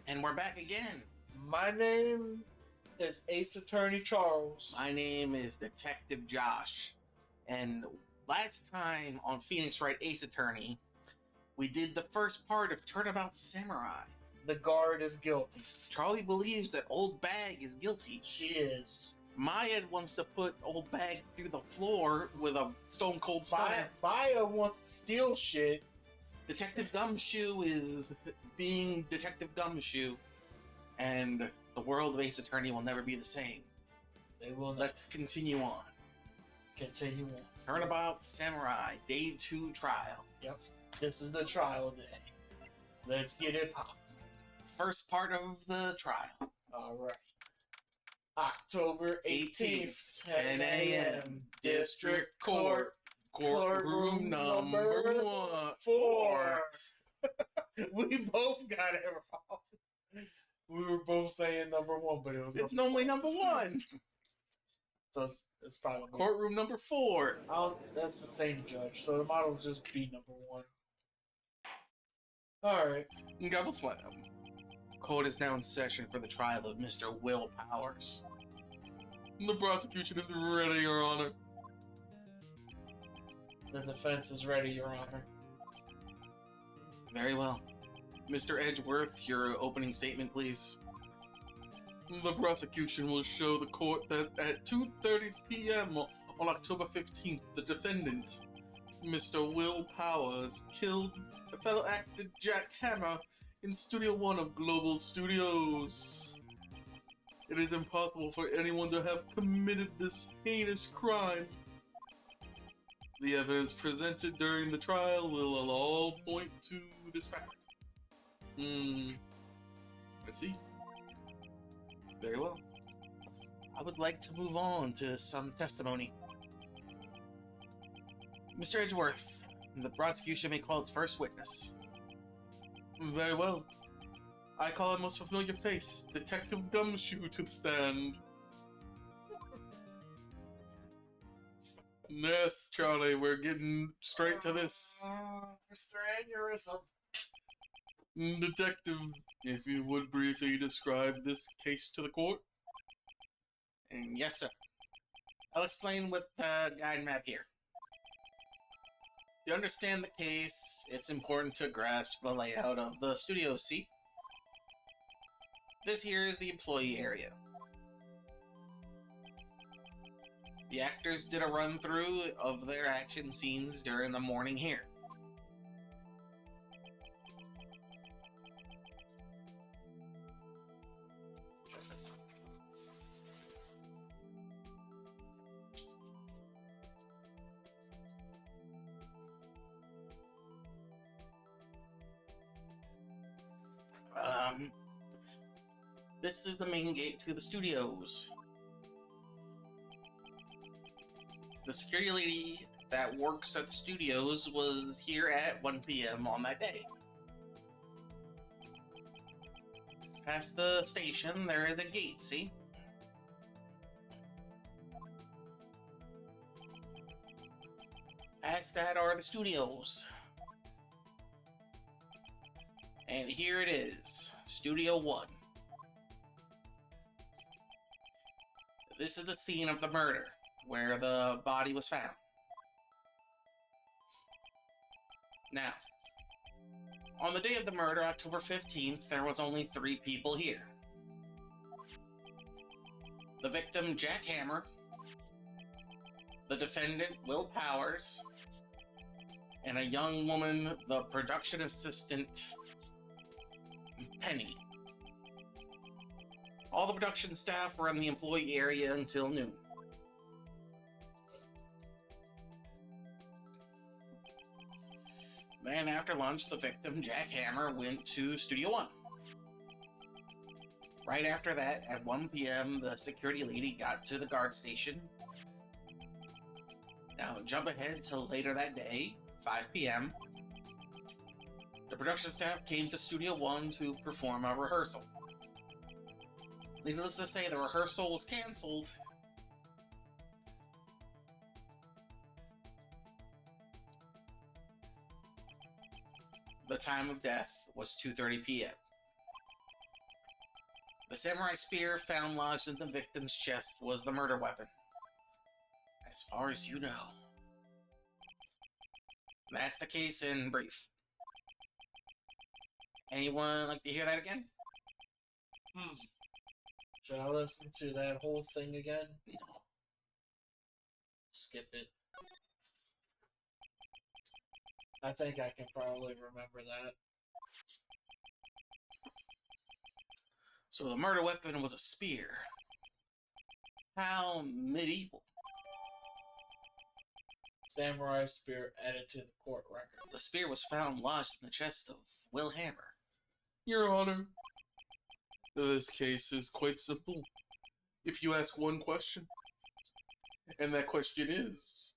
And we're back again. My name is Ace Attorney Charles. My name is Detective Josh. And last time on Phoenix Wright Ace Attorney, we did the first part of Turnabout Samurai. The guard is guilty. Charlie believes that Old Bag is guilty. She is. Maya wants to put Old Bag through the floor with a stone cold stunner. Maya wants to steal shit. Detective Gumshoe is being Detective Gumshoe, and the world of Ace Attorney will never be the same. They will not. Let's continue on. Continue on. Turnabout Samurai, Day 2 trial. Yep. This is the trial day. Let's get it poppin'. First part of the trial. Alright. October 18th, 10 a.m. District Court. Courtroom number 4. We both got it wrong. We were both saying number 1, but it was. It's normally number 1. So it's probably courtroom number 4. That's the same judge, so it might as well just be number 1. Alright. Gavel slam. Court is now in session for the trial of Mr. Will Powers. The prosecution is ready, Your Honor. The defense is ready, Your Honor. Very well. Mr. Edgeworth, your opening statement, please. The prosecution will show the court that at 2:30 p.m. on October 15th, the defendant, Mr. Will Powers, killed fellow actor Jack Hammer in Studio 1 of Global Studios. It is impossible for anyone to have committed this heinous crime. The evidence presented during the trial will all point to this fact. I see. Very well. I would like to move on to some testimony. Mr. Edgeworth, the prosecution may call its first witness. Very well. I call a most familiar face, Detective Gumshoe, to the stand. Yes, Charlie, we're getting straight to this. Mr. Aneurysm. Detective, if you would briefly describe this case to the court. Yes, sir. I'll explain with the guide map here. To understand the case, it's important to grasp the layout of the studio seat. This here is the employee area. The actors did a run-through of their action scenes during the morning here. This is the main gate to the studios. The security lady that works at the studios was here at 1 p.m. on that day. Past the station, there is a gate, see? Past that are the studios. And here it is, Studio 1. This is the scene of the murder, where the body was found. Now, on the day of the murder, October 15th, there was only 3 people here. The victim, Jack Hammer, the defendant, Will Powers, and a young woman, the production assistant, Penny. All the production staff were in the employee area until noon. Then after lunch, the victim, Jack Hammer, went to Studio 1. Right after that, at 1 p.m., the security lady got to the guard station. Now, jump ahead till later that day, 5 p.m. The production staff came to Studio 1 to perform a rehearsal. Needless to say, the rehearsal was canceled. The time of death was 2:30 p.m. The samurai spear found lodged in the victim's chest was the murder weapon. As far as you know. That's the case in brief. Anyone like to hear that again? Should I listen to that whole thing again? No. Skip it. I think I can probably remember that. So the murder weapon was a spear. How medieval. Samurai spear added to the court record. The spear was found lodged in the chest of Will Hammer. Your Honor, this case is quite simple. If you ask one question, and that question is,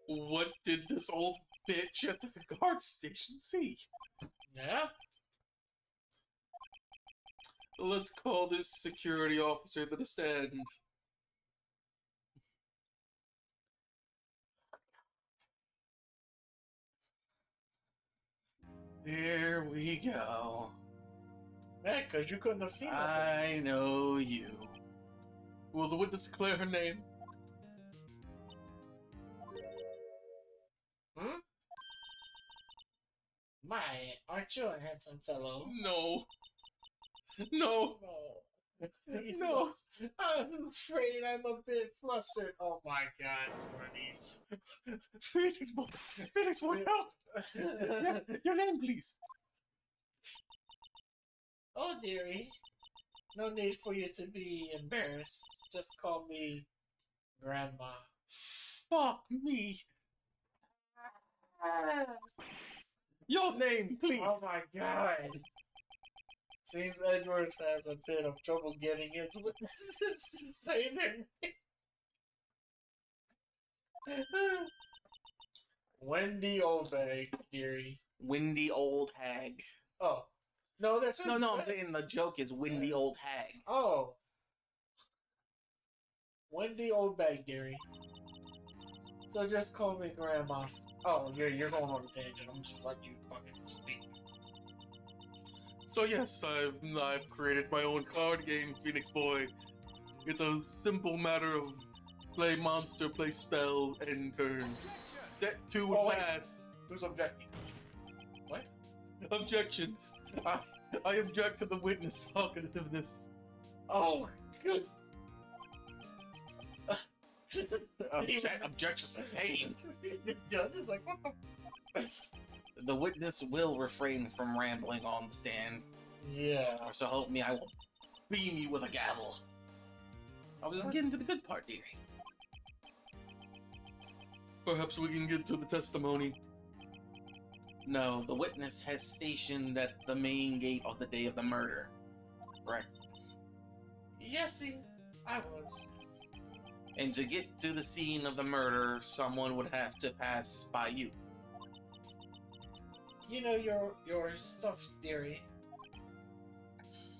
what did this old bitch at the guard station see? Yeah? Let's call this security officer to the stand. Here we go. Yeah, because you couldn't have seen it. I know you. Will the witness declare her name? Hmm? My, aren't you a handsome fellow? No. No. No. Please, No. I'm afraid I'm a bit flustered. Oh my god, it's one of these. Phoenix boy. Phoenix boy, help. Yeah, your name, please. Oh, dearie. No need for you to be embarrassed. Just call me Grandma. Fuck me. Your name, please. Oh my god. Seems Edgeworth has a bit of trouble getting his witnesses to say their name. Wendy Oldbag, dearie. Windy old hag. Oh. No, that's No, I'm saying the joke is windy old hag. Oh. Wendy Oldbag, dearie. So just call me Grandma. Oh, you're going on a tangent. I'm just letting you fucking speak. So yes, I've created my own card game, Phoenix Boy. It's a simple matter of play monster, play spell, end turn. Set 2 and wait. pass. Who's objecting? What? Objection. I object to the witness talkativeness. Oh, good. Objection sustained. The judge is like, what the? The witness will refrain from rambling on the stand. Yeah. Or so help me, I will beam you with a gavel. I was getting to the good part, dearie. Perhaps we can get to the testimony. No, the witness has stationed at the main gate on the day of the murder. Correct. Yes, see, I was. And to get to the scene of the murder, someone would have to pass by you. You know your stuff theory.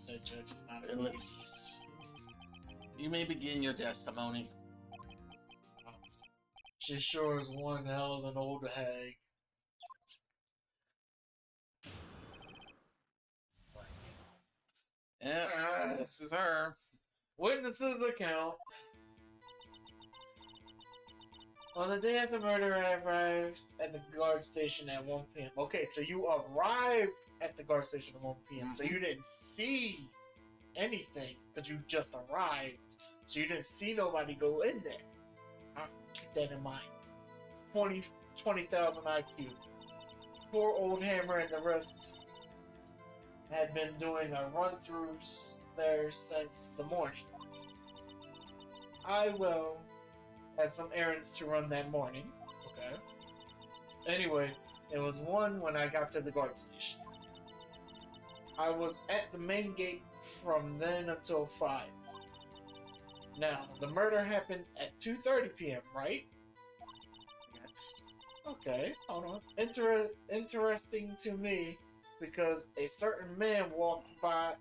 The judge is not a Ellipses. You may begin your testimony. She sure is one hell of an old hag. Yeah, this is her. Witnesses account. On the day of the murder, I arrived at the guard station at 1 p.m. Okay, so you arrived at the guard station at 1 p.m. So you didn't see anything, because you just arrived. So you didn't see nobody go in there. Keep that in mind. 20,000 IQ. Poor old Hammer and the rest had been doing a run-through there since the morning. I had some errands to run that morning. Okay. Anyway, it was 1 when I got to the guard station. I was at the main gate from then until 5. Now, the murder happened at 2:30 p.m., right? Yes. Okay, hold on. Interesting to me, because a certain man walked right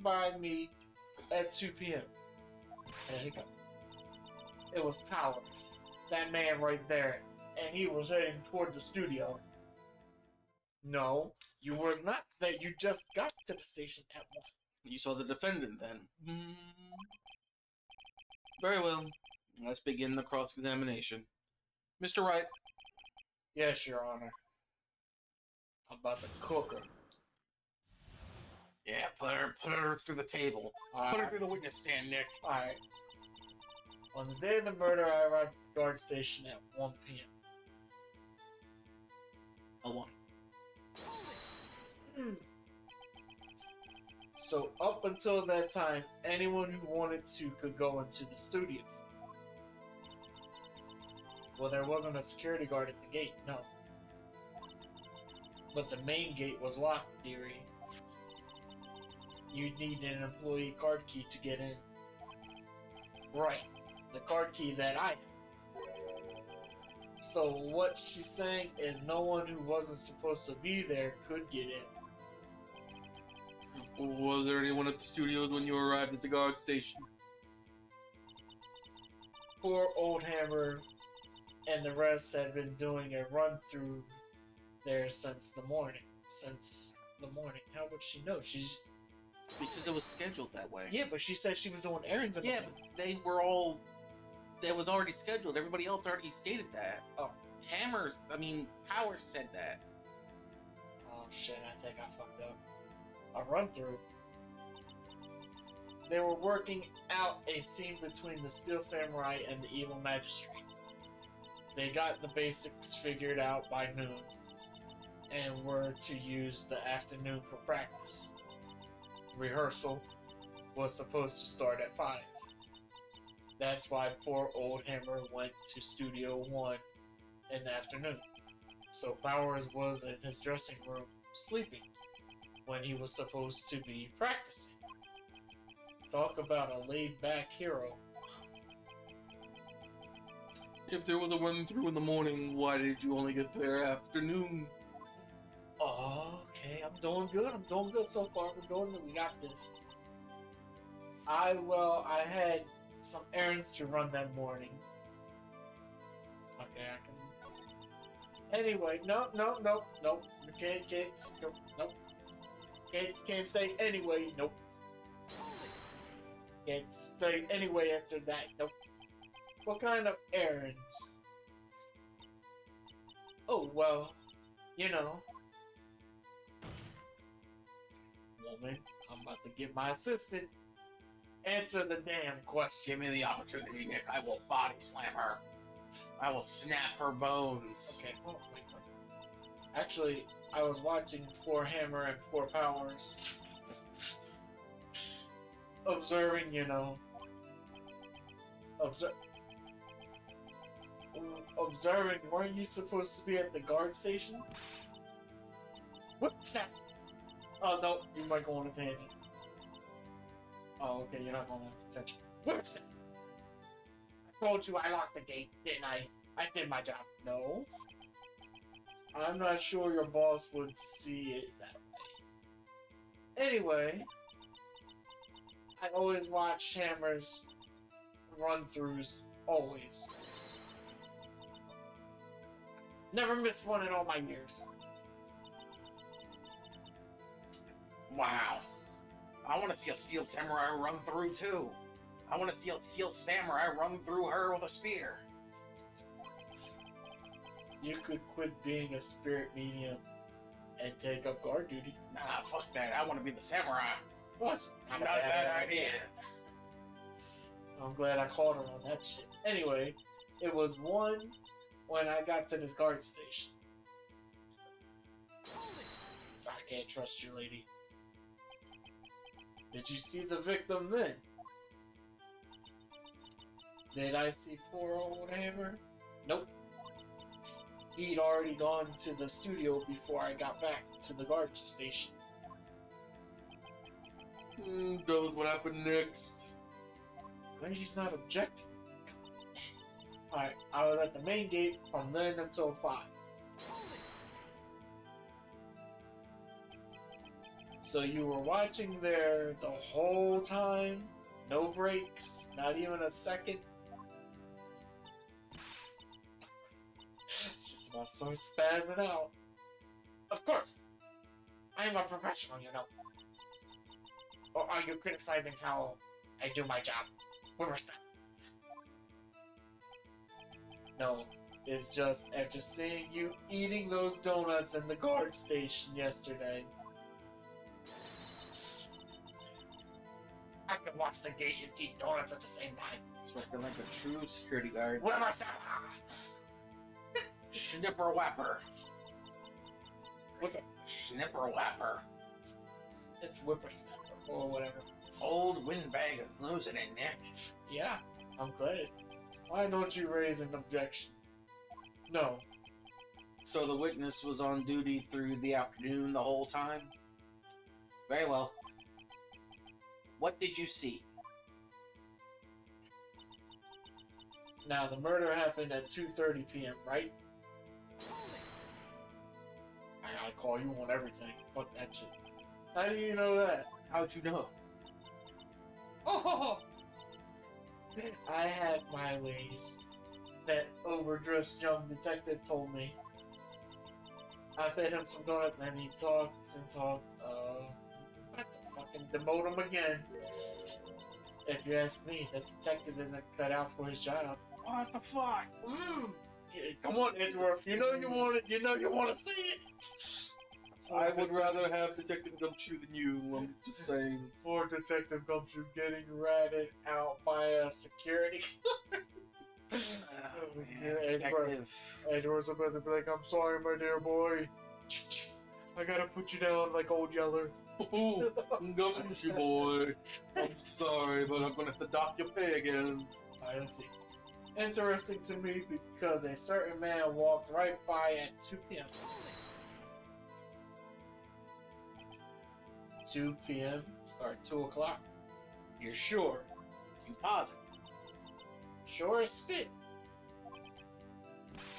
by me at 2 p.m. There you go. It was Powers. That man right there. And he was heading toward the studio. No, you were not there. You just got to the station at 1. You saw the defendant then. Very well. Let's begin the cross-examination. Mr. Wright. Yes, Your Honor. I'm about to cook her. Yeah, put her through the table. Put her through the witness stand, Nick. Alright. On the day of the murder, I arrived at the guard station at 1 p.m. A 1. So up until that time, anyone who wanted to could go into the studio. Well, there wasn't a security guard at the gate, no. But the main gate was locked, in theory. You'd need an employee card key to get in. Right. The card key that I have. So what she's saying is no one who wasn't supposed to be there could get in. Was there anyone at the studios when you arrived at the guard station? Poor Old Hammer and the rest had been doing a run through there since the morning. How would she know? Because it was scheduled that way. Yeah, but she said she was doing errands. Yeah, but they were all... That was already scheduled. Everybody else already stated that. Oh. Powers said that. Oh shit, I think I fucked up. A run through. They were working out a scene between the Steel Samurai and the Evil Magistrate. They got the basics figured out by noon, and were to use the afternoon for practice. Rehearsal was supposed to start at 5. That's why poor Old Hammer went to Studio 1 in the afternoon. So Powers was in his dressing room sleeping when he was supposed to be practicing. Talk about a laid-back hero. If there was a run-through in the morning, why did you only get there afternoon? Okay, I'm doing good so far. We got this. I had some errands to run that morning. Okay, I can... Anyway, no. Can't say anyway, nope. Can't say anyway after that, nope. What kind of errands? Oh, well, Woman, I'm about to get my assistant. Answer the damn question. Give me the opportunity, Nick. I will body slam her. I will snap her bones. Okay, wait. Actually, I was watching poor Hammer and poor Powers. Observing, Observing, weren't you supposed to be at the guard station? What? Snap! Oh, no, you might go on a tangent. Oh, okay, you're not going on a tangent. What? Snap! I told you I locked the gate, didn't I? I did my job. No. I'm not sure your boss would see it that way. Anyway, I always watch Hammer's run-throughs, always. Never missed one in all my years. Wow. I want to see a Steel Samurai run through, too. I want to see a Steel Samurai run through her with a spear. You could quit being a spirit medium and take up guard duty. Nah, fuck that. I want to be the samurai. What? Not a bad idea. I'm glad I called her on that shit. Anyway, it was 1 when I got to this guard station. I can't trust you, lady. Did you see the victim then? Did I see poor old Hammer? Nope. He'd already gone to the studio before I got back to the guard station. Knows what happened next. Lady's not objecting. Alright, I was at the main gate from then until 5. So you were watching there the whole time? No breaks? Not even a second? She's about so spazzing out. Of course. I am a professional, you know. Or are you criticizing how I do my job? Whippersnapper. No, it's just after seeing you eating those donuts in the guard station yesterday. I can watch the gate and eat donuts at the same time. It's working like a true security guard. Whippersnapper! Snipper whapper. What's it? Snipper whapper. It's whippersnapper, or whatever. Old windbag is losing it, Nick. Yeah, I'm glad. Why don't you raise an objection? No. So the witness was on duty through the afternoon the whole time? Very well. What did you see? Now, the murder happened at 2:30 p.m., right? I gotta call you on everything. Fuck that shit. How do you know that? How'd you know? Oh! I had my ways. That overdressed young detective told me. I fed him some donuts and he talked and talked. I have to fucking demote him again. If you ask me, that detective isn't cut out for his job. What the fuck? Yeah, come on, Edgeworth. You know you want it. You know you want to see it. I would rather have Detective Gumshoe than you, I'm just saying. Poor Detective Gumshoe getting ratted out by a security guard. Edgeworth's about to be like, I'm sorry, my dear boy. I gotta put you down like Old Yeller. Ooh, Gumshoe boy. I'm sorry, but I'm gonna have to dock your pay again. I see. Interesting to me because a certain man walked right by at 2 p.m. 2 p.m. or 2 o'clock? You're sure? You positive? Sure as spit.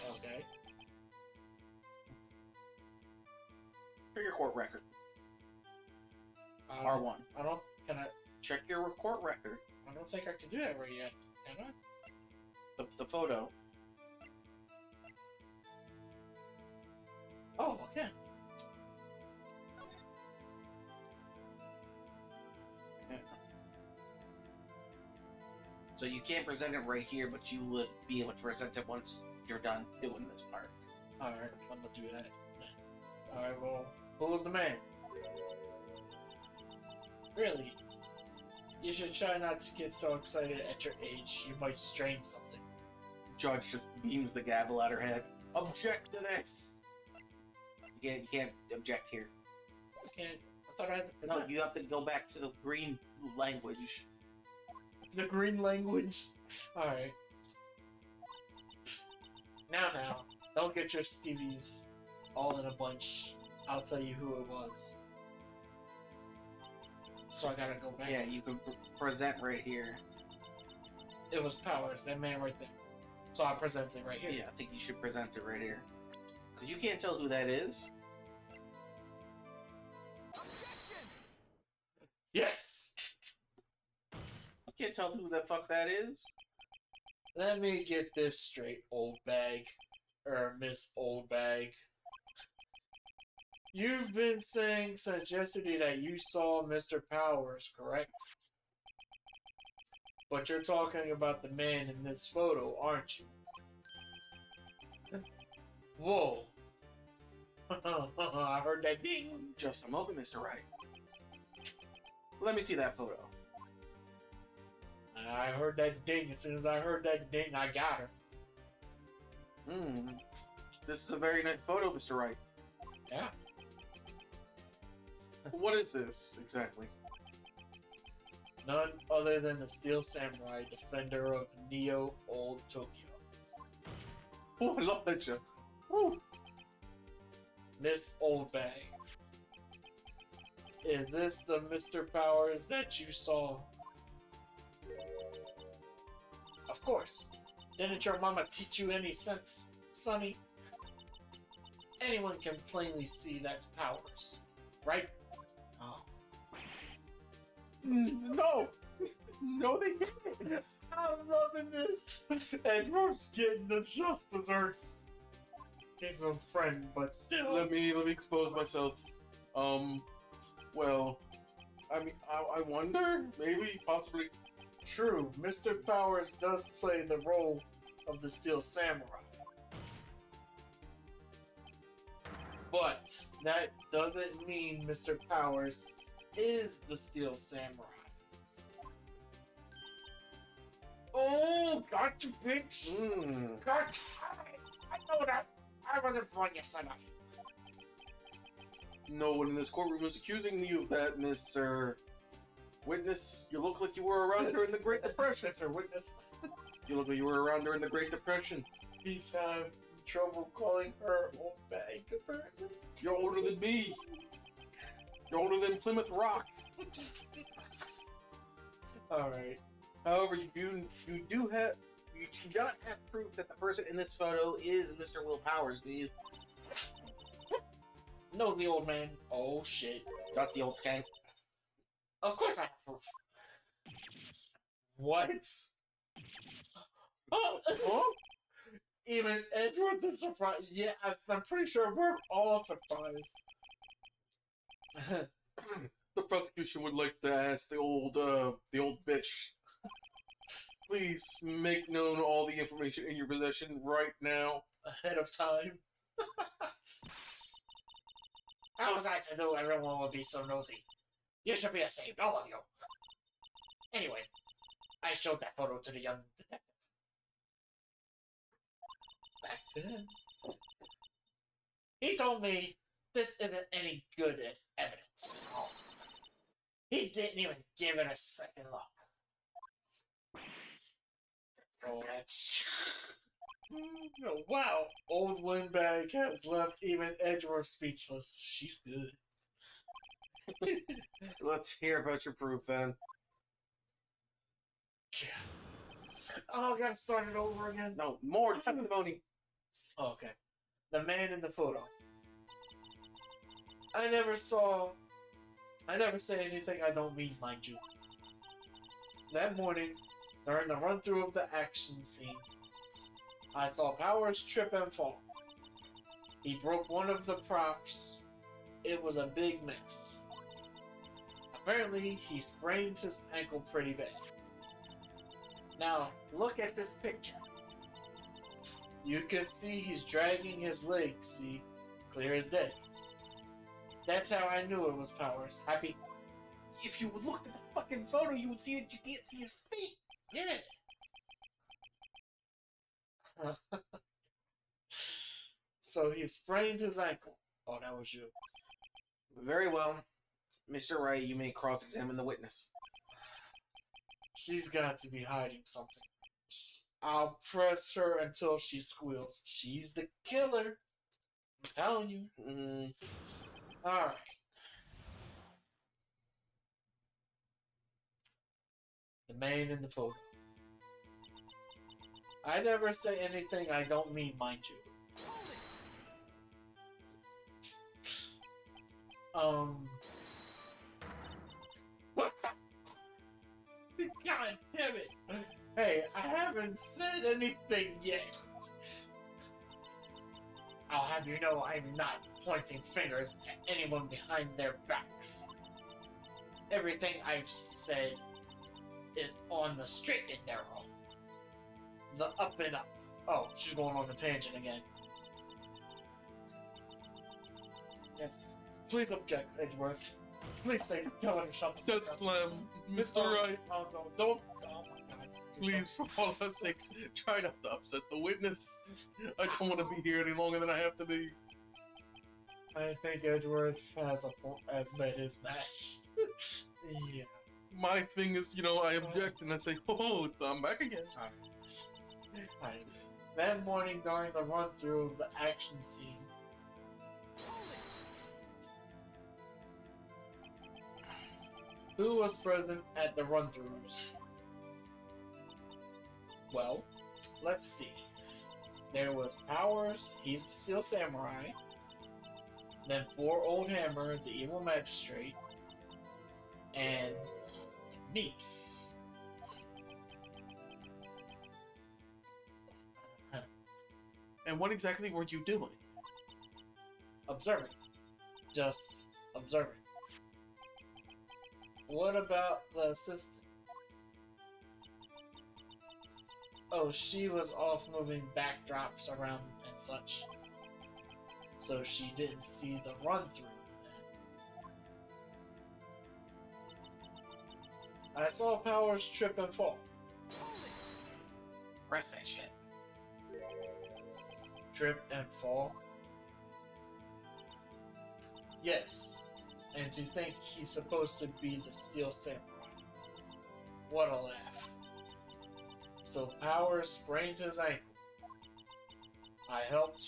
Okay. For your court record. I R1. Can I? Check your court record. I don't think I can do that right yet. Can I? The photo. Oh, okay. Yeah. So you can't present it right here, but you would be able to present it once you're done doing this part. Alright, I'm gonna do that. Alright, well, who's the man? Really? You should try not to get so excited at your age. You might strain something. The judge just beams the gavel at her head. Object to this! You can't object here. Okay, I thought I had to No, present. you have to go back to the green language. The green language. Alright. Now, don't get your skivvies all in a bunch. I'll tell you who it was. So I gotta go back. Yeah, you can present right here. It was Powers, that man right there. So I present it right here. Yeah, I think you should present it right here. Because you can't tell who that is. Yes! You can't tell who the fuck that is. Let me get this straight, old bag. Or Miss Old Bag. You've been saying since yesterday that you saw Mr. Powers, correct? But you're talking about the man in this photo, aren't you? Whoa. I heard that ding. Just a moment, Mr. Wright. Let me see that photo. I heard that ding. As soon as I heard that ding, I got her. This is a very nice photo, Mr. Wright. Yeah. What is this, exactly? None other than the Steel Samurai, defender of Neo Old Tokyo. Oh, I love that joke. Woo. Miss Old Bag. Is this the Mr. Powers that you saw? Of course. Didn't your mama teach you any sense, Sonny? Anyone can plainly see that's Powers, right? Oh. No! No, they didn't! I'm loving this! Edgeworth's getting the just desserts. He's a friend, but still. Let me compose myself. Well, I mean, I wonder, maybe, possibly. True, Mr. Powers does play the role of the Steel Samurai. But that doesn't mean Mr. Powers is the Steel Samurai. Oh, gotcha, bitch! Gotcha! I know that! I wasn't born yesterday. No one in this courtroom is accusing you of that, Mr. Witness. You look like you were around during the Great Depression. Mr. Witness. You look like you were around during the Great Depression. He's having trouble calling her old bag, apparently. You're older than me. You're older than Plymouth Rock. Alright. However, you do not have proof that the person in this photo is Mr. Will Powers, do you? Knows the old man. Oh shit. That's the old skank. Of course I have proof. What? Oh, oh. Even Edgeworth is surprised. Yeah, I'm pretty sure we're all surprised. The prosecution would like to ask the old bitch. Please make known all the information in your possession right now. Ahead of time. How was I to know everyone would be so nosy? You should be ashamed, all of you. Anyway, I showed that photo to the young detective. Back then, he told me this isn't any good as evidence at all. He didn't even give it a second look. So that's... Wow, old windbag has left even Edgeworth speechless. She's good. Let's hear about your proof then. Oh, I gotta start it over again? No, more testimony. Oh, okay. The man in the photo. I never say anything I don't mean, mind you. That morning, during the run-through of the action scene, I saw Powers trip and fall. He broke one of the props. It was a big mess. Apparently, he sprained his ankle pretty bad. Now, look at this picture. You can see he's dragging his legs, see? Clear as day. That's how I knew it was Powers. Happy. If you looked at the fucking photo, you would see that you can't see his feet. Yeah. So he sprained his ankle. Oh, that was you. Very well. Mr. Wright, you may cross-examine the witness. She's got to be hiding something. I'll press her until she squeals. She's the killer. I'm telling you. Alright. The man in the photo. I never say anything I don't mean, mind you. What's up? God damn it! Hey, I haven't said anything yet. I'll have you know I'm not pointing fingers at anyone behind their backs. Everything I've said is on the straight and narrow. The up and up. Oh, she's going on a tangent again. Yes. Please object, Edgeworth. Please say telling something. That's slam, Mr. Wright. Oh no, don't. Oh my god. Please, for all of our sakes, try not to upset the witness. I don't want to be here any longer than I have to be. I think Edgeworth has made his match. Yeah. My thing is, I object and I say, oh, I'm back again. Alright. That morning during the run-through of the action scene, who was present at the run-throughs? Well, let's see. There was Powers, he's the Steel Samurai. Then poor Old Hammer, the evil magistrate. And me. And what exactly were you doing? observing. Just observing. What about the assistant? Oh, she was off moving backdrops around and such. So she didn't see the run-through. I saw Powers trip and fall. Press that shit. Trip and fall? Yes. And to think he's supposed to be the Steel Samurai. What a laugh. So Powers sprained his ankle. I helped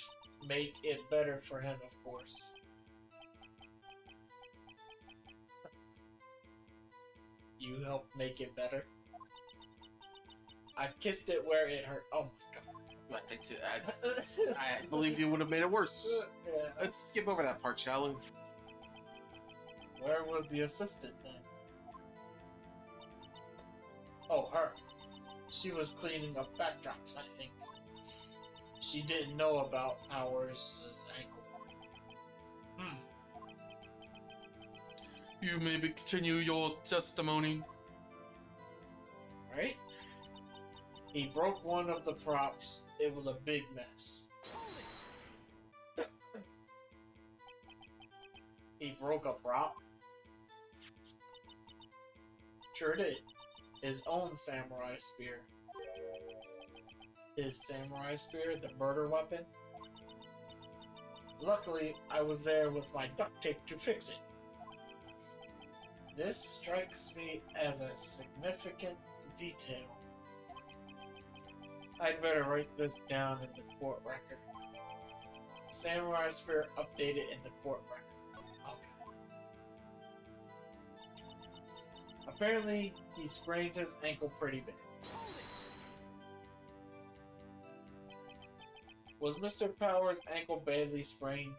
make it better for him, of course. You helped make it better? I kissed it where it hurt. Oh my god. I think I believe you would have made it worse. Yeah. Let's skip over that part, shall we? Where was the assistant then? Oh, her. She was cleaning up backdrops, I think. She didn't know about Powers' ankle. You may continue your testimony. Right? He broke one of the props. It was a big mess. He broke a prop? Sure did. His own samurai spear. His samurai spear, the murder weapon? Luckily, I was there with my duct tape to fix it. This strikes me as a significant detail. I'd better write this down in the court record. Samurai spear updated in the court record. Okay. Apparently, he sprained his ankle pretty bad. Was Mr. Powers' ankle badly sprained?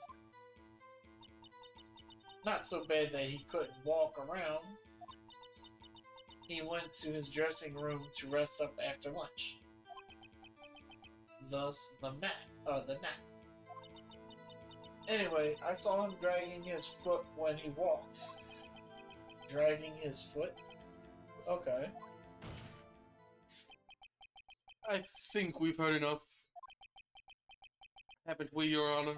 Not so bad that he couldn't walk around. He went to his dressing room to rest up after lunch. Thus, the nap. Anyway, I saw him dragging his foot when he walked. Dragging his foot? Okay. I think we've heard enough. Haven't we, Your Honor?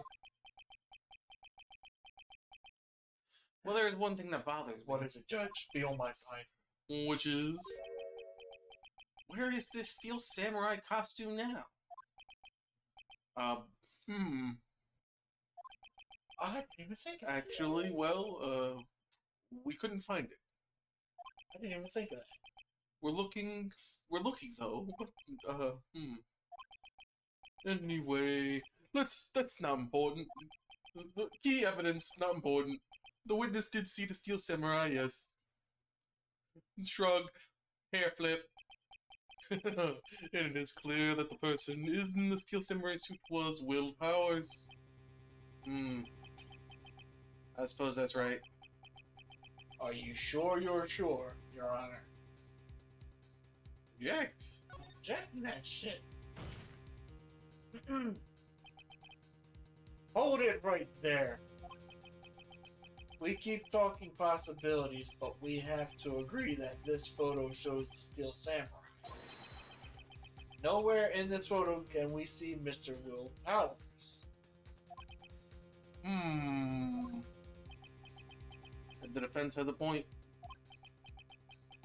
Well, there's one thing that bothers me. What is it, Judge? Be on my side. Which is? Where is this Steel Samurai costume now? I didn't even think of it. Actually, well, we couldn't find it. I didn't even think of that. We're looking though, but, Anyway, that's not important. The key evidence, not important. The witness did see the Steel Samurai, yes. Shrug, hair flip. And it is clear that the person in the Steel Samurai suit was Will Powers. I suppose that's right. Are you sure you're sure, Your Honor? Object. Objecting that shit. Hold it right there. We keep talking possibilities, but we have to agree that this photo shows the Steel Samurai. Nowhere in this photo can we see Mr. Will Powers. The defense had the point.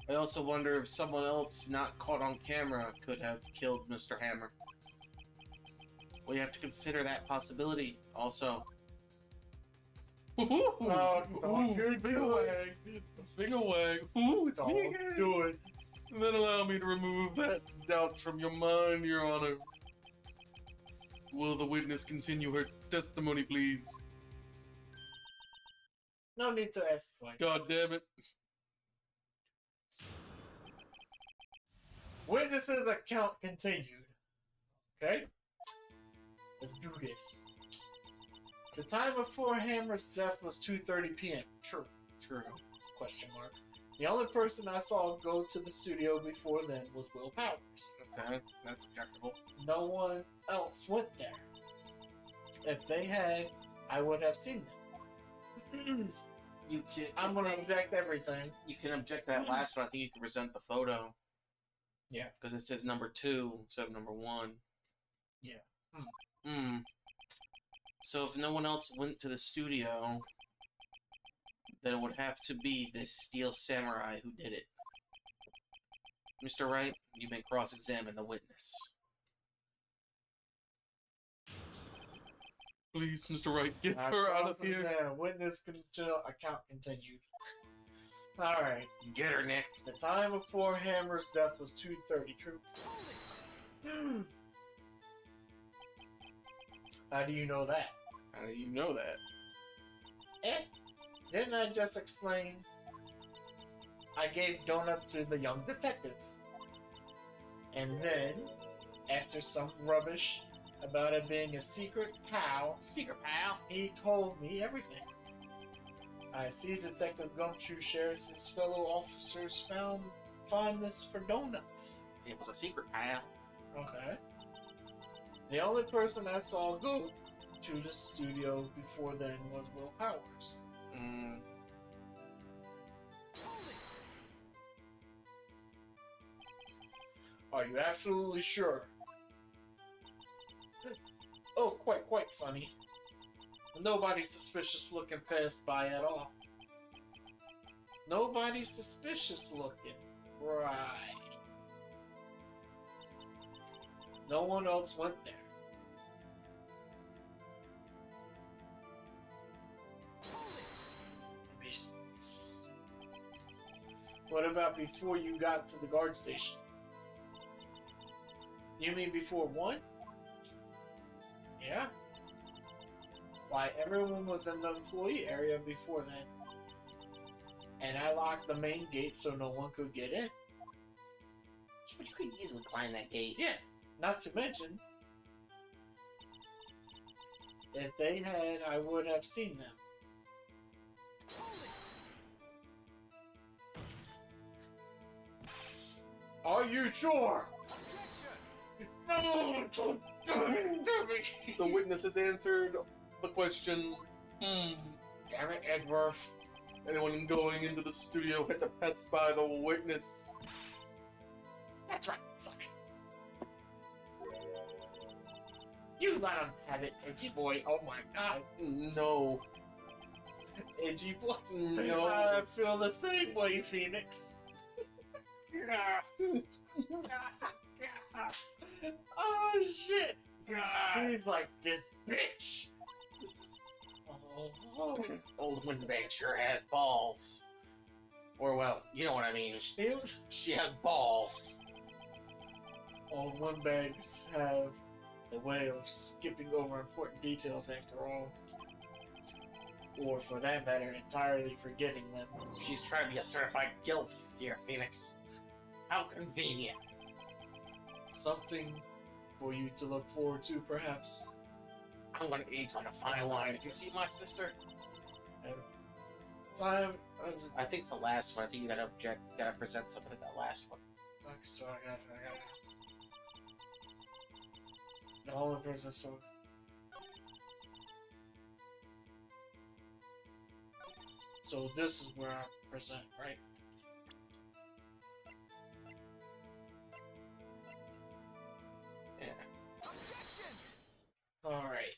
I also wonder if someone else not caught on camera could have killed Mr. Hammer. We have to consider that possibility also. Oh, don't you do it. Finger wag. Ooh, it's me Don't again. do it. And then allow me to remove that doubt from your mind, Your Honor. Will the witness continue her testimony, please? No need to ask twice. God damn it. Witnesses' account continued. Okay? Let's do this. The time before Hammer's death was 2:30 p.m. True. True. Question mark. The only person I saw go to the studio before then was Will Powers. Okay, that's objectable. No one else went there. If they had, I would have seen them. You can. I'm gonna object everything. You can object that last one. I think you can present the photo. Yeah. Because it says number 2 instead of number 1. Yeah. Hmm. So if no one else went to the studio, then it would have to be this Steel Samurai who did it. Mr. Wright, you may cross-examine the witness. Please, Mr. Wright, get her out of here. Witness account continued. Alright. Get her, Nick. The time before Hammer's death was 2:30, true? How do you know that? How do you know that? Didn't I just explain? I gave donut to the young detective. And then, after some rubbish about it being a secret pal, he told me everything. I see Detective Gumshoe shares his fellow officers' fondness for donuts. It was a secret, pal. Okay. The only person I saw go to the studio before then was Will Powers. Are you absolutely sure? Oh, quite, Sonny. Nobody's suspicious looking passed by at all. Nobody's suspicious looking. Right. No one else went there. What about before you got to the guard station? You mean before 1? Yeah. Why, everyone was in the employee area before then. And I locked the main gate so no one could get in. But you could easily climb that gate. Yeah, not to mention, if they had, I would have seen them. Are you sure? No! The witness has answered the question. Damn it, Edgeworth. Anyone going into the studio had to pass by the witness. That's right, Sonny. You let him have it, Edgy boy. Oh my god. No. Edgy boy. No. I feel the same way, Phoenix. Oh shit. He's like, this bitch. Oh. Old Windbag sure has balls. Or, well, you know what I mean. She has balls. Old windbags have a way of skipping over important details after all. Or, for that matter, entirely forgetting them. She's trying to be a certified gilf, dear Phoenix. How convenient. Something for you to look forward to, perhaps. I'm gonna eat on a fine wine. Did you see my sister? Time. I think it's the last one. I think you gotta object, gotta present something at that last one. Okay, so I got. The only person so. So this is where I present, right? Yeah. Alright.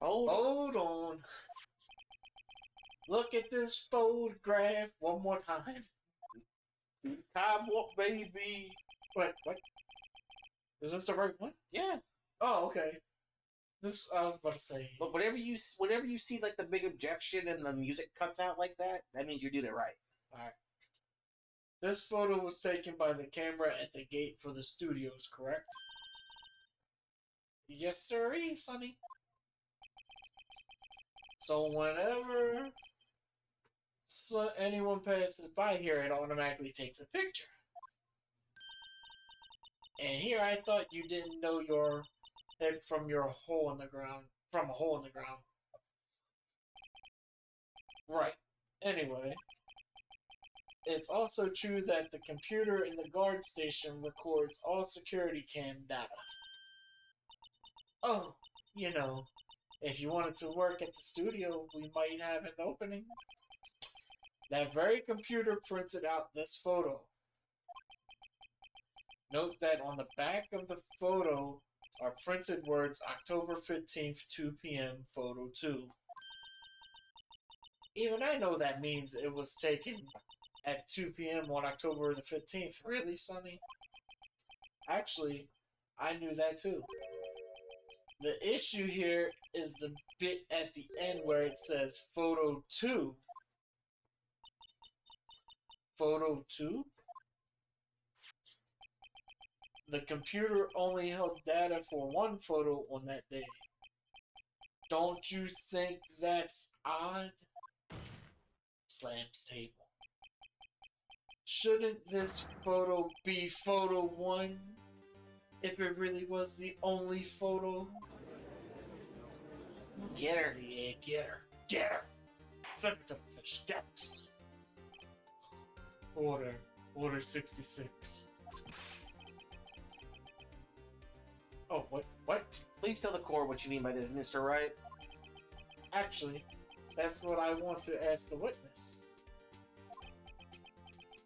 Hold on. Look at this photograph one more time. Time warp, baby. What? Is this the right one? Yeah. Oh, okay. This, I was about to say. But whenever you see like the big objection and the music cuts out like that, that means you did it right. Alright. This photo was taken by the camera at the gate for the studios, correct? Yes, sirree, Sonny. So whenever anyone passes by here, it automatically takes a picture. And here I thought you didn't know your head from your hole in the ground. From a hole in the ground. Right. Anyway. It's also true that the computer in the guard station records all security cam data. Oh, you know, if you wanted to work at the studio, we might have an opening. That very computer printed out this photo. Note that on the back of the photo are printed words October 15th, 2 p.m., photo 2. Even I know that means it was taken at 2 p.m. on October the 15th. Really, Sonny? Actually, I knew that too. The issue here is the bit at the end where it says photo 2. Photo 2? The computer only held data for one photo on that day. Don't you think that's odd? Slams table. Shouldn't this photo be photo 1 if it really was the only photo? Get her, yeah, get her. Get her! Send it to the fish steps. Order 66. Oh, what? Please tell the court what you mean by this, Mr. Wright. Actually, that's what I want to ask the witness.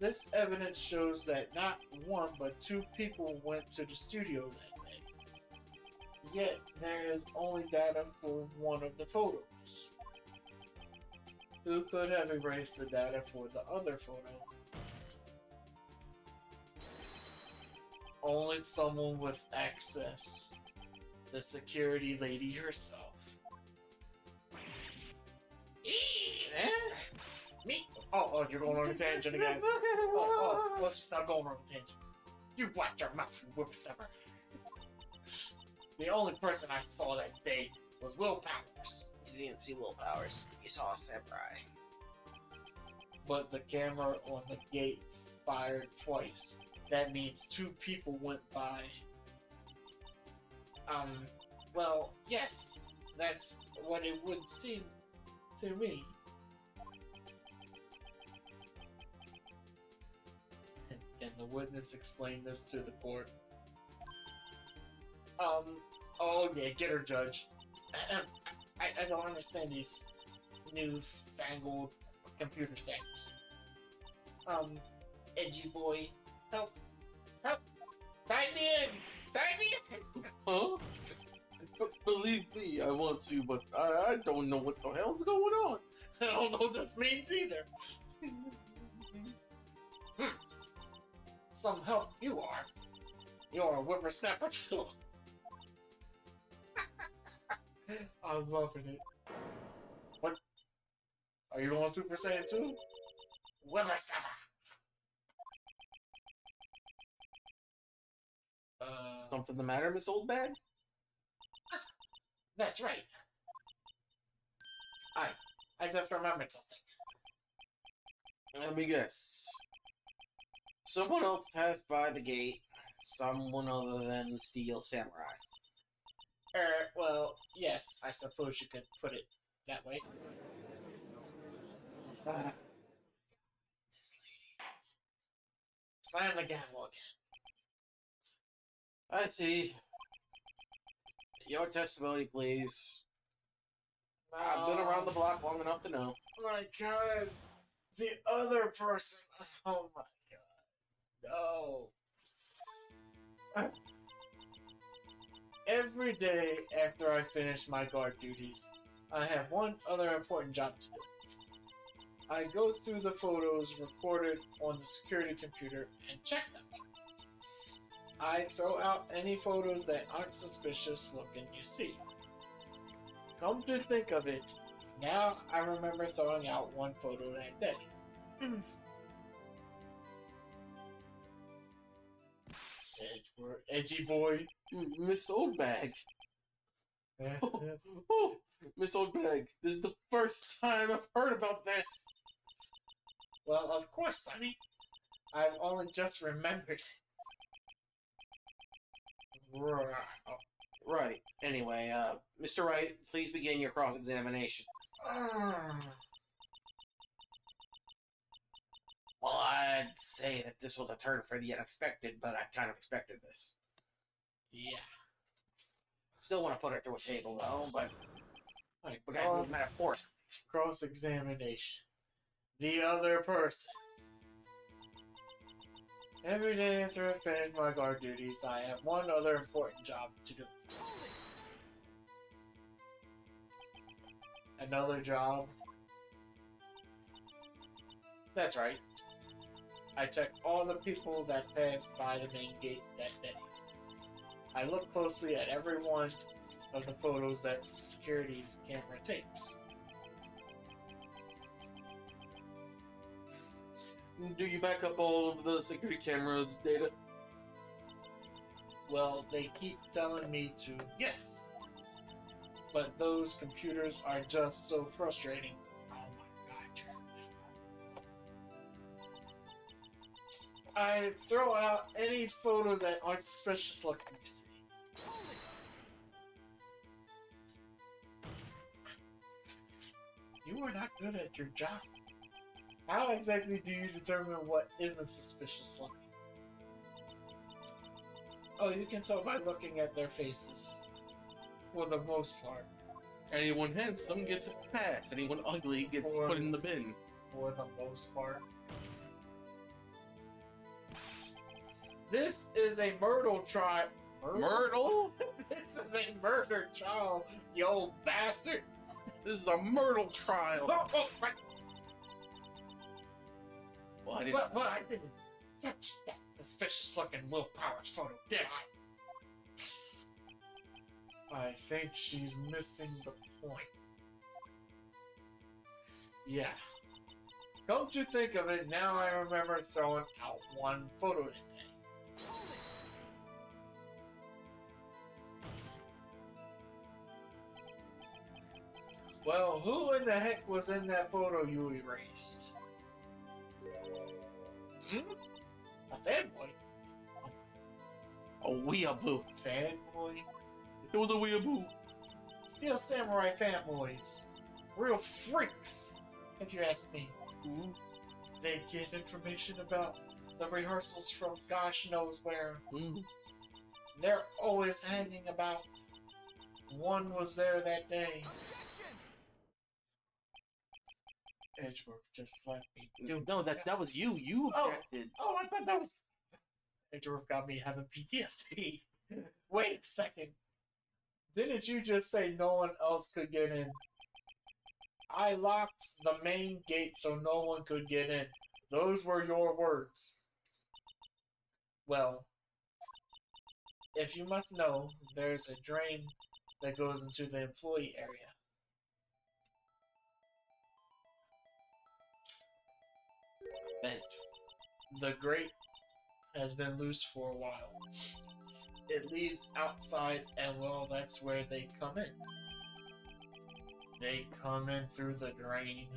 This evidence shows that not one but 2 people went to the studio that day. Yet, there is only data for one of the photos. Who could have erased the data for the other photo? Only someone with access. The security lady herself. Me? Oh, you're going on a tangent again. Let's stop going on a tangent. You watch your mouth, you whippersnapper. The only person I saw that day was Will Powers. You didn't see Will Powers. You saw a samurai. But the camera on the gate fired twice. That means 2 people went by. Well, yes, that's what it would seem to me. Can the witness explain this to the court? Oh yeah, get her, judge. I don't understand these newfangled computer things. Edgy boy, help, tie me in! Huh? Believe me, I want to, but I don't know what the hell's going on. I don't know what this means either. Some help you are. You're a whippersnapper too. I'm loving it. What? Are you on Super Saiyan 2? Whippersnapper! Something the matter, Miss Oldbag? That's right. I just remembered something. Let me guess. Someone else passed by the gate. Someone other than the Steel Samurai. Well, yes, I suppose you could put it that way. This lady. Slam the gavel again. I see. Your testimony, please. I've been around the block long enough to know. My God. The other person. Oh my God. No. Every day after I finish my guard duties, I have one other important job to do. I go through the photos recorded on the security computer and check them. I throw out any photos that aren't suspicious looking, you see. Come to think of it, now I remember throwing out one photo that day. Edgeworth, edgy boy. Miss Oldbag. Oh, Miss Oldbag, this is the first time I've heard about this. Well, of course, Sonny. I've only just remembered. Right. Anyway, Mr. Wright, please begin your cross-examination. Well, I'd say that this was a turn for the unexpected, but I kind of expected this. Yeah. Still want to put her through a table, though, but Like, we gotta move metaphorically. cross-examination. The other person. Every day after I finish my guard duties, I have one other important job to do. Another job? That's right. I check all the people that pass by the main gate that day. I look closely at every one of the photos that the security camera takes. Do you back up all of the security cameras data? Well, they keep telling me to yes. But those computers are just so frustrating. Oh my god. I throw out any photos that aren't suspicious looking, you see. You are not good at your job. How exactly do you determine what isn't suspicious looking? Oh, you can tell by looking at their faces. For the most part. Anyone handsome gets a pass. Anyone ugly gets put in the bin. For the most part. This is a Myrtle trial. Myrtle? This is a murder trial, you old bastard! This is a Myrtle trial. Right. Well, I didn't. Well, I didn't catch that suspicious-looking Will Powers photo, did I? I think she's missing the point. Yeah. Come to think of it, now I remember throwing out one photo today. Well, who in the heck was in that photo you erased? A fanboy? A weeaboo. Fanboy? It was a weeaboo. Steel Samurai fanboys. Real freaks, if you ask me. Ooh. They get information about the rehearsals from gosh knows where. Ooh. They're always hanging about. One was there that day. Edgeworth just slapped me. No, that was you. You objected. Oh, I thought that was... Edgeworth got me having PTSD. Wait a second. Didn't you just say no one else could get in? I locked the main gate so no one could get in. Those were your words. Well, if you must know, there's a drain that goes into the employee area. Vent. The grate has been loose for a while. It leads outside, and well, that's where they come in. They come in through the drain.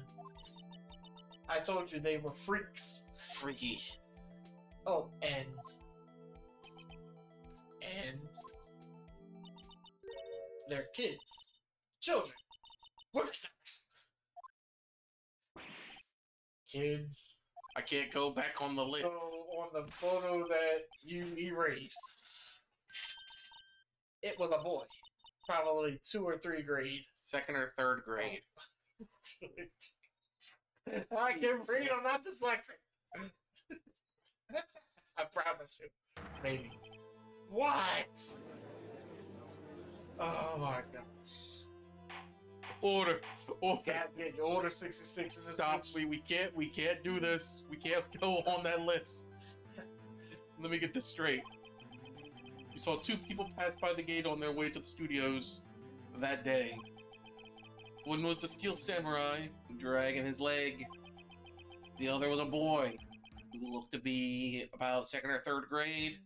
I told you they were freaks. Freaky. Oh, and they're kids. Children. Whippersnappers. Kids. I can't go back on the list. So, on the photo that you erased, it was a boy. Probably 2 or 3 grade. 2nd or 3rd grade. I can read, I'm not dyslexic. I promise you. Maybe. What? Oh my gosh. Order. Get order 66 is Stop. We can't do this. We can't go on that list. Let me get this straight. You saw 2 people pass by the gate on their way to the studios that day. One was the Steel Samurai, dragging his leg. The other was a boy, who looked to be about 2nd or 3rd grade.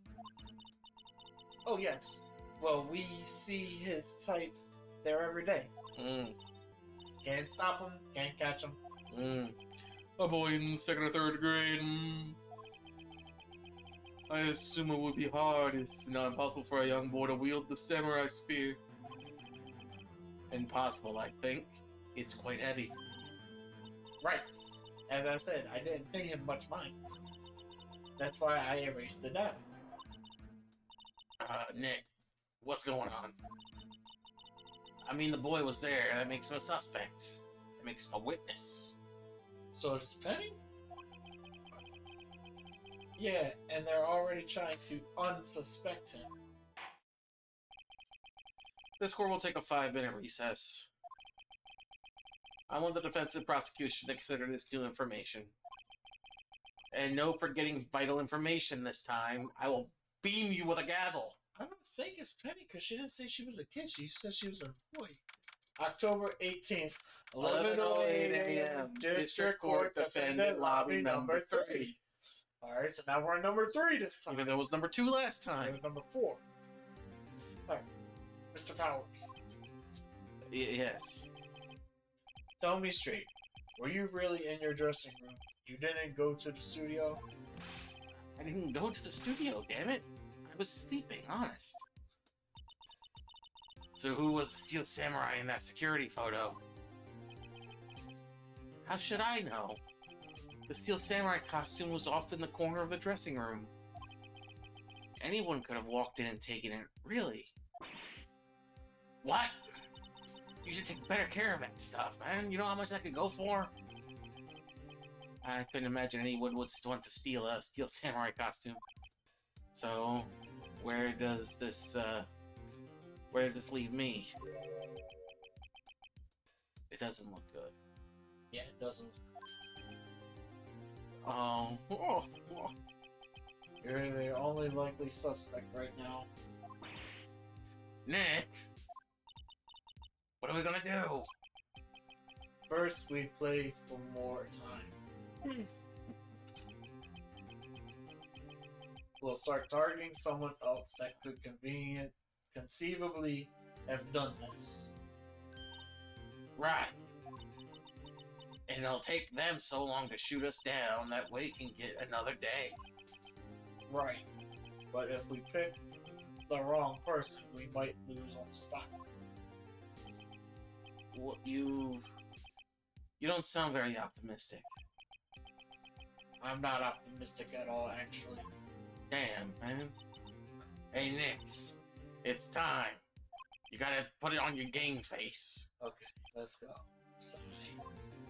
Oh yes. Well, we see his type there every day. Can't stop him, can't catch him. A boy in 2nd or 3rd grade. I assume it would be hard, if not impossible, for a young boy to wield the samurai spear. Impossible, I think. It's quite heavy. Right. As I said, I didn't pay him much mind. That's why I erased it out. Nick, what's going on? I mean, the boy was there. That makes him a suspect. That makes him a witness. So it's Penny? Yeah, and they're already trying to unsuspect him. This court will take a 5-minute recess. I want the defense and prosecution to consider this new information. And no forgetting vital information this time. I will beam you with a gavel. I don't think it's Penny because she didn't say she was a kid. She said she was an employee. October 18th, 11:08 a.m. District Court Defendant Lobby number 3. Alright, so now we're on number 3 this time. Even though it was number 2 last It time. was number 4. Alright, Mr. Powers, Yes. tell me straight. Were you really in your dressing room? You didn't go to the studio? I didn't go to the studio, damn it. I was sleeping, honest. So who was the Steel Samurai in that security photo? How should I know? The Steel Samurai costume was off in the corner of the dressing room. Anyone could have walked in and taken it, really. What? You should take better care of that stuff, man. You know how much that could go for? I couldn't imagine anyone would want to steal a Steel Samurai costume. So, where does this leave me? It doesn't look good. Yeah, it doesn't. Oh. You're the only likely suspect right now. Nick! What are we gonna do? First, we play for more time. We'll start targeting someone else that could conceivably have done this. Right. And it'll take them so long to shoot us down that we can get another day. Right. But if we pick the wrong person, we might lose on the spot. Well, you don't sound very optimistic. I'm not optimistic at all, actually. Damn, man. Hey, Nick. It's time. You gotta put it on your game face. Okay, let's go. Sigh.